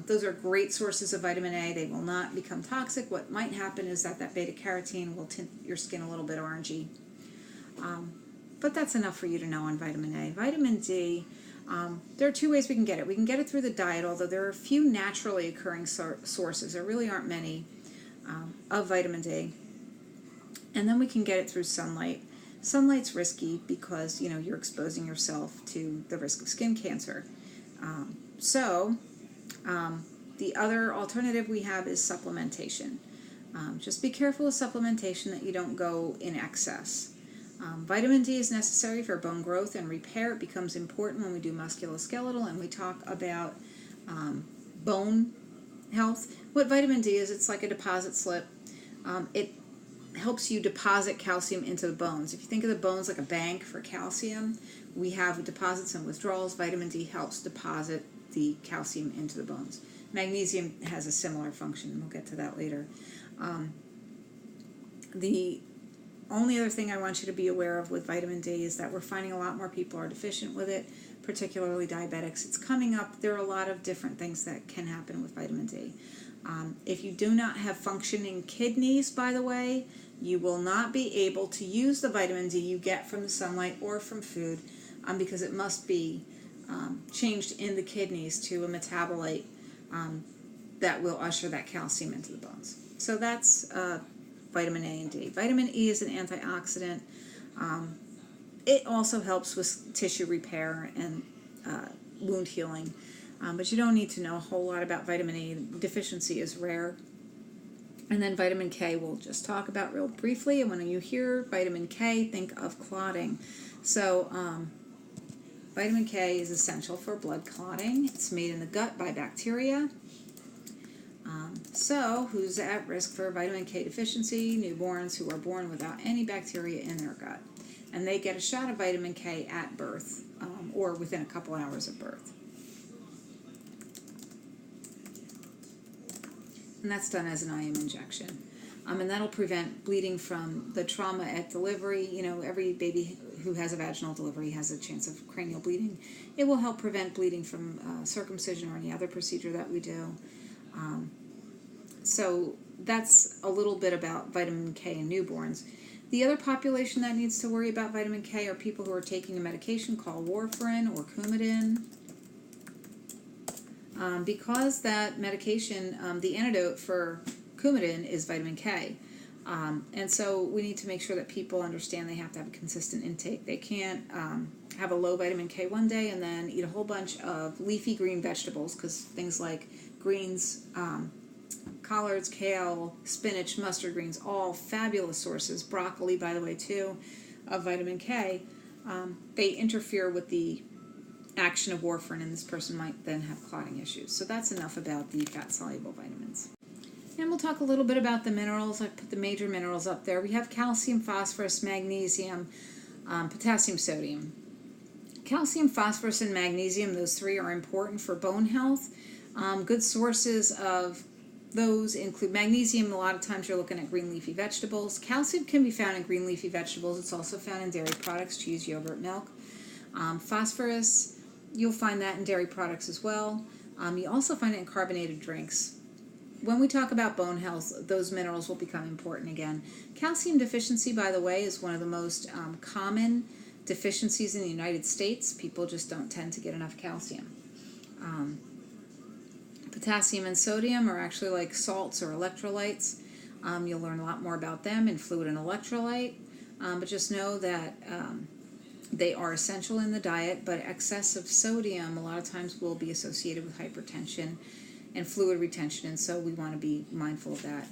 Those are great sources of vitamin A. They will not become toxic. What might happen is that beta-carotene will tint your skin a little bit orangey. But that's enough for you to know on vitamin A. Vitamin D, there are two ways we can get it. We can get it through the diet, although there are a few naturally occurring sources. There really aren't many of vitamin D. And then we can get it through sunlight. Sunlight's risky because, you're exposing yourself to the risk of skin cancer. The other alternative we have is supplementation. Just be careful with supplementation that you don't go in excess. Vitamin D is necessary for bone growth and repair. It becomes important when we do musculoskeletal and we talk about bone health. What vitamin D is, it's like a deposit slip. It helps you deposit calcium into the bones. If you think of the bones like a bank for calcium, we have deposits and withdrawals. Vitamin D helps deposit the calcium into the bones. Magnesium has a similar function. We'll get to that later. The only other thing I want you to be aware of with vitamin D is that we're finding a lot more people are deficient with it, particularly diabetics. It's coming up. There are a lot of different things that can happen with vitamin D. If you do not have functioning kidneys, by the way, you will not be able to use the vitamin D you get from the sunlight or from food because it must be changed in the kidneys to a metabolite that will usher that calcium into the bones. So that's vitamin A and D. Vitamin E is an antioxidant. It also helps with tissue repair and wound healing. But you don't need to know a whole lot about vitamin E. Deficiency is rare. And then vitamin K we'll just talk about real briefly. And when you hear vitamin K, think of clotting. So vitamin K is essential for blood clotting. It's made in the gut by bacteria. So who's at risk for vitamin K deficiency? Newborns who are born without any bacteria in their gut. And they get a shot of vitamin K at birth or within a couple hours of birth. And that's done as an IM injection. And that'll prevent bleeding from the trauma at delivery. You know, every baby who has a vaginal delivery has a chance of cranial bleeding. It will help prevent bleeding from circumcision or any other procedure that we do. So that's a little bit about vitamin K in newborns. The other population that needs to worry about vitamin K are people who are taking a medication called warfarin or Coumadin. Because that medication, the antidote for Coumadin is vitamin K. And so we need to make sure that people understand they have to have a consistent intake. They can't have a low vitamin K one day and then eat a whole bunch of leafy green vegetables, because things like greens, collards, kale, spinach, mustard greens, all fabulous sources. Broccoli, by the way, too, of vitamin K. They interfere with the action of warfarin, and this person might then have clotting issues. So that's enough about the fat-soluble vitamins. And we'll talk a little bit about the minerals. I put the major minerals up there. We have calcium, phosphorus, magnesium, potassium, sodium. Calcium, phosphorus, and magnesium, those three are important for bone health. Good sources of those include magnesium. A lot of times you're looking at green leafy vegetables. Calcium can be found in green leafy vegetables. It's also found in dairy products, cheese, yogurt, milk. Phosphorus, you'll find that in dairy products as well. You also find it in carbonated drinks. When we talk about bone health, those minerals will become important again. Calcium deficiency, by the way, is one of the most common deficiencies in the United States. People just don't tend to get enough calcium. Potassium and sodium are actually like salts or electrolytes. You'll learn a lot more about them in Fluid and Electrolyte. But just know that they are essential in the diet, but excess of sodium a lot of times will be associated with hypertension and fluid retention, and so we want to be mindful of that.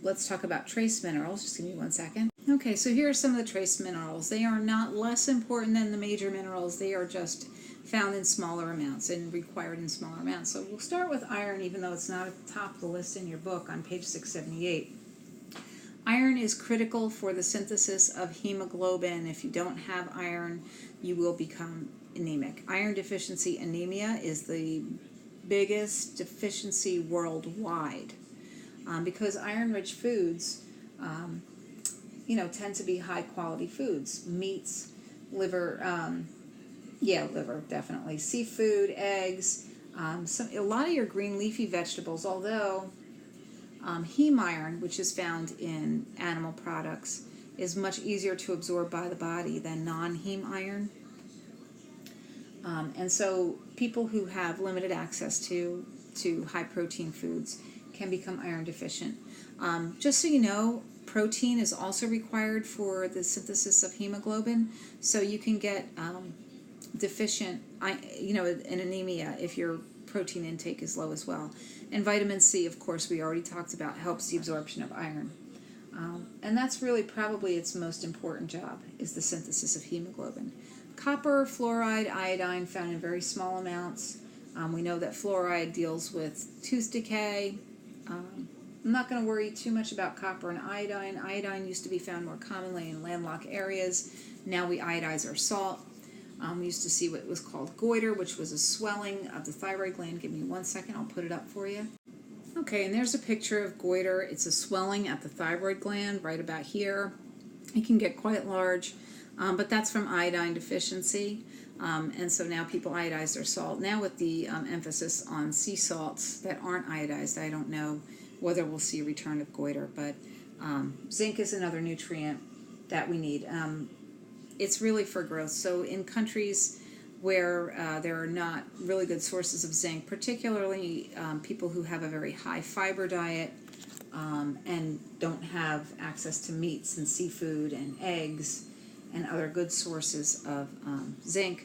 Let's talk about trace minerals. Just give me 1 second. Okay, so here are some of the trace minerals. They are not less important than the major minerals. They are just found in smaller amounts and required in smaller amounts. So we'll start with iron, even though it's not at the top of the list in your book on page 678. Iron is critical for the synthesis of hemoglobin. If you don't have iron, you will become anemic. Iron deficiency anemia is the biggest deficiency worldwide, because iron-rich foods, tend to be high-quality foods. Meats, liver, liver definitely. Seafood, eggs, a lot of your green leafy vegetables. Although heme iron, which is found in animal products, is much easier to absorb by the body than non-heme iron. And so people who have limited access to high protein foods can become iron deficient. Just so you know, protein is also required for the synthesis of hemoglobin, so you can get deficient, an anemia if your protein intake is low as well. And vitamin C, of course, we already talked about, helps the absorption of iron. And that's really probably its most important job, is the synthesis of hemoglobin. Copper, fluoride, iodine, found in very small amounts. We know that fluoride deals with tooth decay. I'm not going to worry too much about copper and iodine. Iodine used to be found more commonly in landlocked areas. Now we iodize our salt. We used to see what was called goiter, which was a swelling of the thyroid gland. Give me 1 second, I'll put it up for you. Okay, and there's a picture of goiter. It's a swelling at the thyroid gland right about here. It can get quite large. But that's from iodine deficiency, and so now people iodize their salt. Now with the emphasis on sea salts that aren't iodized, I don't know whether we'll see a return of goiter, but zinc is another nutrient that we need. It's really for growth. So in countries where there are not really good sources of zinc, particularly people who have a very high fiber diet and don't have access to meats and seafood and eggs, and other good sources of zinc,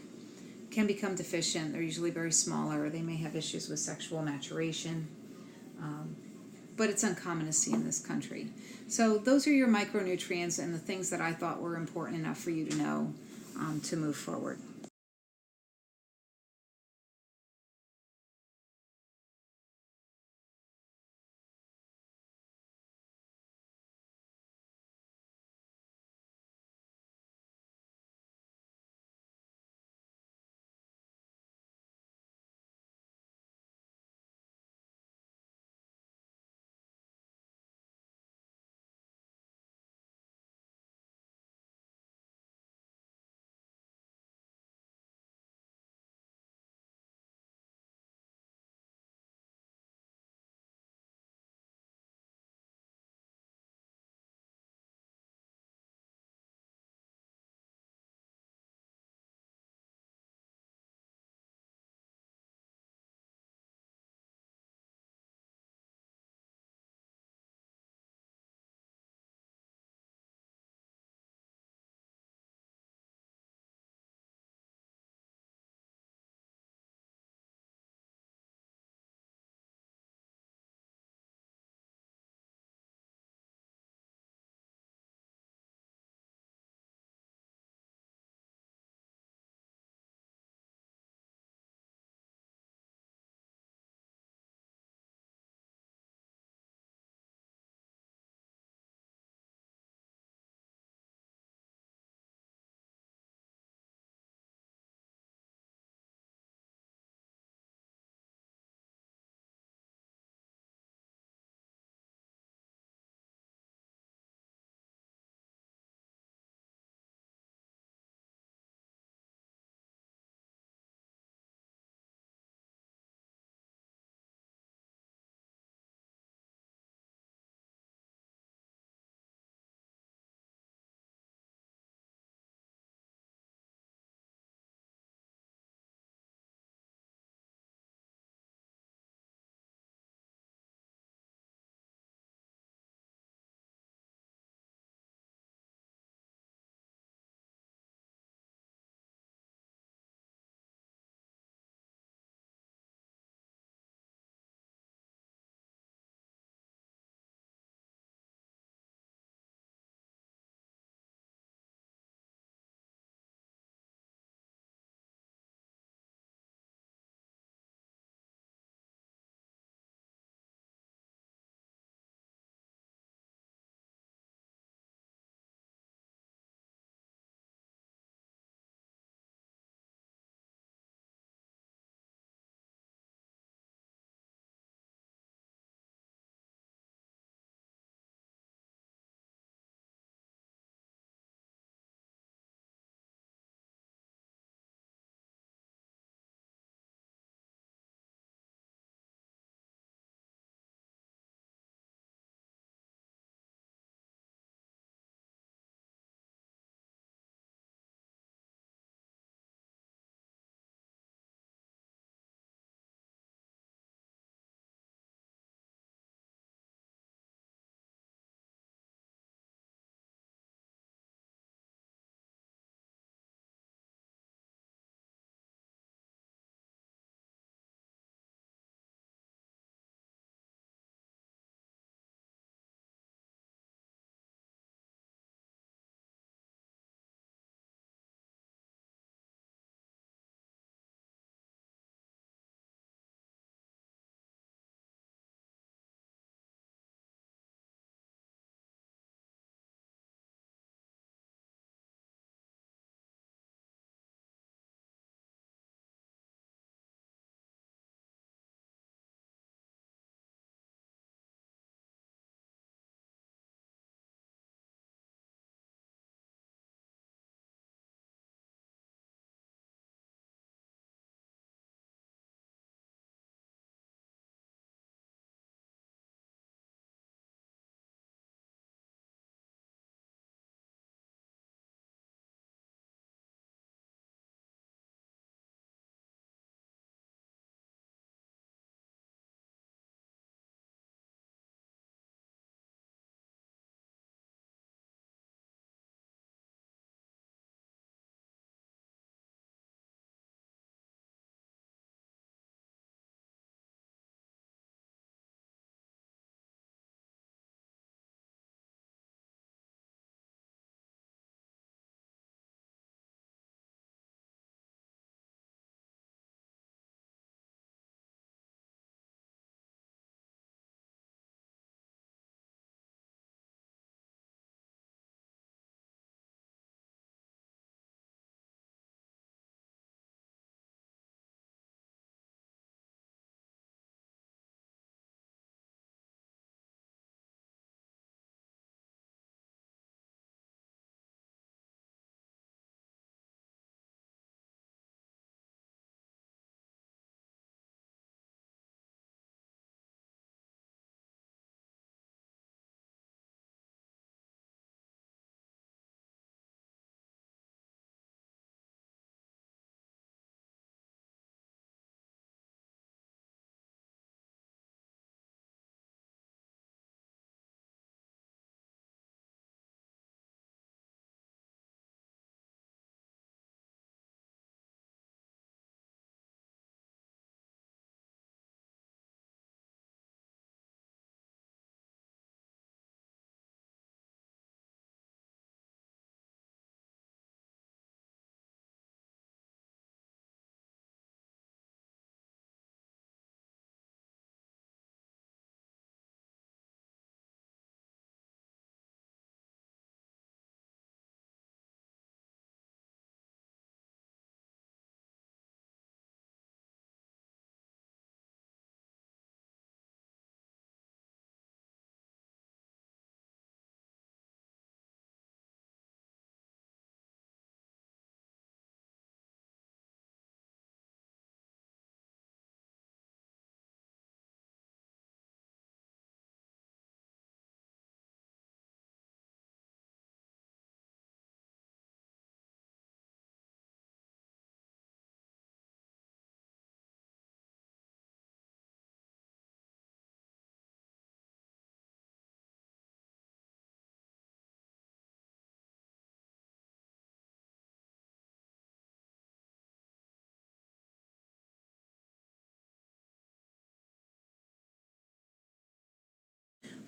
can become deficient. They're usually very smaller. They may have issues with sexual maturation, but it's uncommon to see in this country. So those are your micronutrients and the things that I thought were important enough for you to know to move forward.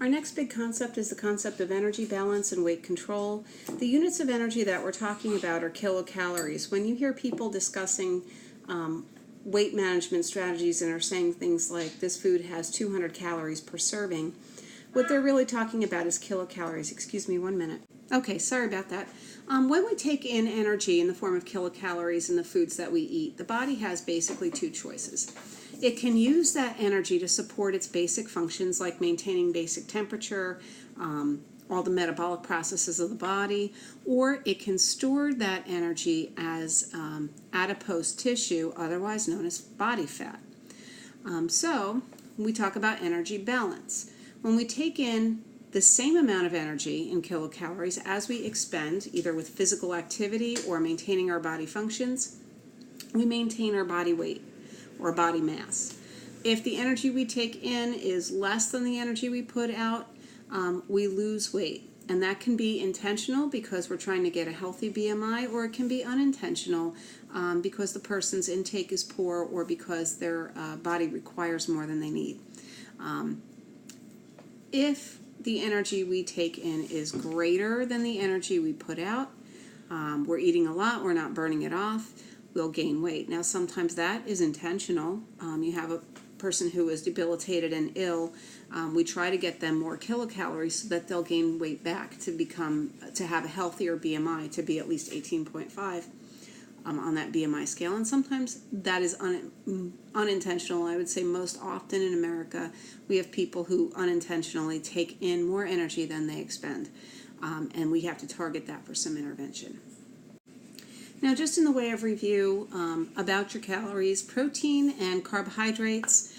Our next big concept is the concept of energy balance and weight control. The units of energy that we're talking about are kilocalories. When you hear people discussing weight management strategies and are saying things like this food has 200 calories per serving, what they're really talking about is kilocalories. Excuse me 1 minute. Okay, sorry about that. When we take in energy in the form of kilocalories in the foods that we eat, the body has basically two choices. It can use that energy to support its basic functions like maintaining basic temperature, all the metabolic processes of the body, or it can store that energy as adipose tissue, otherwise known as body fat. So we talk about energy balance. When we take in the same amount of energy in kilocalories as we expend, either with physical activity or maintaining our body functions, we maintain our body weight or body mass. If the energy we take in is less than the energy we put out, we lose weight. And that can be intentional because we're trying to get a healthy BMI, or it can be unintentional because the person's intake is poor or because their body requires more than they need. If the energy we take in is greater than the energy we put out, we're eating a lot, we're not burning it off, we'll gain weight. Now sometimes that is intentional. You have a person who is debilitated and ill, we try to get them more kilocalories so that they'll gain weight back to have a healthier BMI, to be at least 18.5 on that BMI scale. And sometimes that is unintentional. I would say most often in America we have people who unintentionally take in more energy than they expend, and we have to target that for some intervention. Now, just in the way of review about your calories, protein and carbohydrates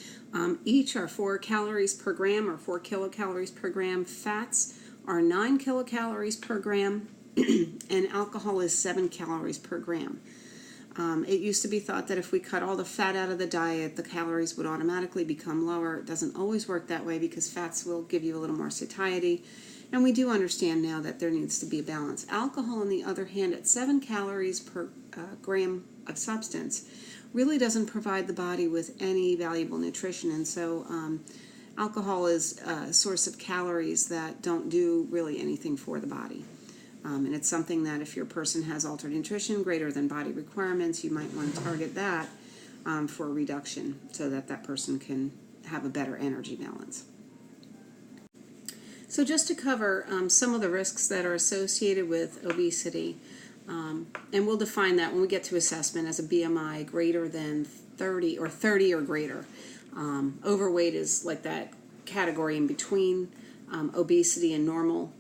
each are 4 calories per gram or 4 kilocalories per gram. Fats are 9 kilocalories per gram, and alcohol is 7 calories per gram. It used to be thought that if we cut all the fat out of the diet, the calories would automatically become lower. It doesn't always work that way because fats will give you a little more satiety. And we do understand now that there needs to be a balance. Alcohol, on the other hand, at 7 calories per gram of substance, really doesn't provide the body with any valuable nutrition. And so alcohol is a source of calories that don't do really anything for the body. And it's something that if your person has altered nutrition greater than body requirements, you might want to target that for a reduction so that that person can have a better energy balance. So just to cover some of the risks that are associated with obesity, and we'll define that when we get to assessment as a BMI greater than 30 or 30 or greater. Overweight is like that category in between obesity and normal,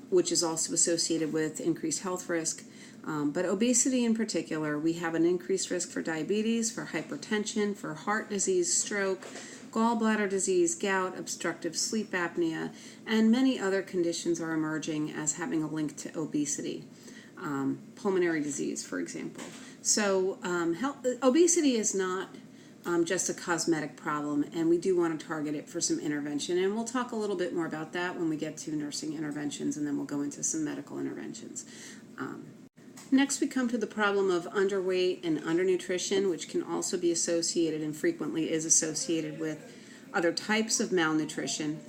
which is also associated with increased health risk. But obesity in particular, we have an increased risk for diabetes, for hypertension, for heart disease, stroke, gallbladder disease, gout, obstructive sleep apnea, and many other conditions are emerging as having a link to obesity. Pulmonary disease, for example. So obesity is not just a cosmetic problem, and we do want to target it for some intervention. And we'll talk a little bit more about that when we get to nursing interventions, and then we'll go into some medical interventions. Next, we come to the problem of underweight and undernutrition, which can also be associated and frequently is associated with other types of malnutrition.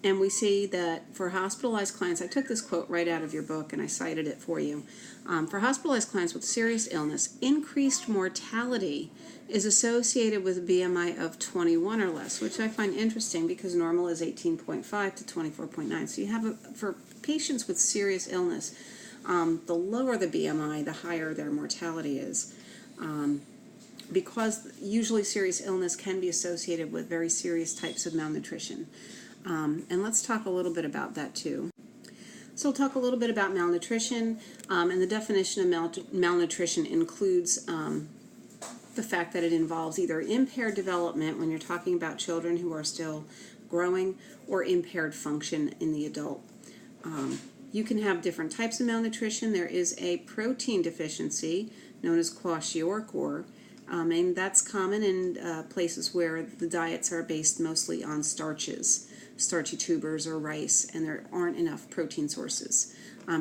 And we see that for hospitalized clients, I took this quote right out of your book and I cited it for you. For hospitalized clients with serious illness, increased mortality is associated with a BMI of 21 or less, which I find interesting because normal is 18.5 to 24.9. So you have, for patients with serious illness, the lower the BMI, the higher their mortality is. Because usually serious illness can be associated with very serious types of malnutrition. And let's talk a little bit about that too. So we'll talk a little bit about malnutrition, and the definition of malnutrition includes the fact that it involves either impaired development when you're talking about children who are still growing, or impaired function in the adult. You can have different types of malnutrition. There is a protein deficiency known as kwashiorkor, and that's common in places where the diets are based mostly on starches, starchy tubers or rice, and there aren't enough protein sources.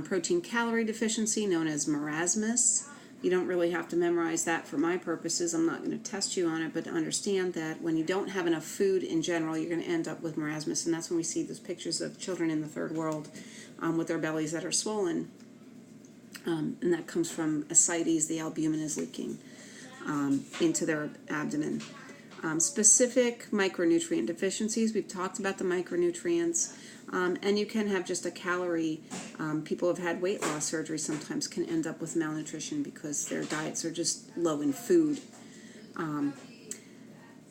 Protein calorie deficiency known as marasmus, You don't really have to memorize that for my purposes. I'm not going to test you on it, but to understand that when you don't have enough food in general, you're going to end up with marasmus, and that's when we see those pictures of children in the third world with their bellies that are swollen, and that comes from ascites. The albumin is leaking into their abdomen. Specific micronutrient deficiencies, we've talked about the micronutrients, and you can have just a calorie. People who have had weight loss surgery sometimes can end up with malnutrition because their diets are just low in food.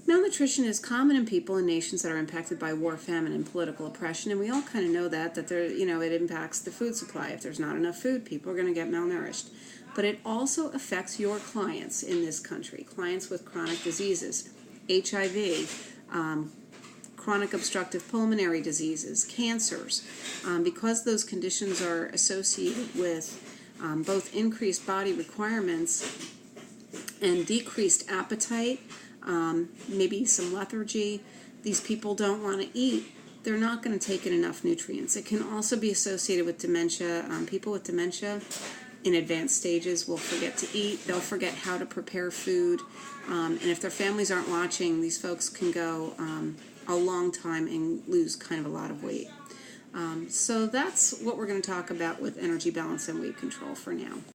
Malnutrition is common in people in nations that are impacted by war, famine, and political oppression, and we all kind of know that there, it impacts the food supply. If there's not enough food, people are going to get malnourished. But it also affects your clients in this country, clients with chronic diseases, HIV, chronic obstructive pulmonary diseases, cancers, because those conditions are associated with both increased body requirements and decreased appetite, maybe some lethargy. These people don't want to eat. They're not going to take in enough nutrients. It can also be associated with dementia. People with dementia in advanced stages will forget to eat. They'll forget how to prepare food. And if their families aren't watching, these folks can go a long time and lose kind of a lot of weight. So that's what we're going to talk about with energy balance and weight control for now.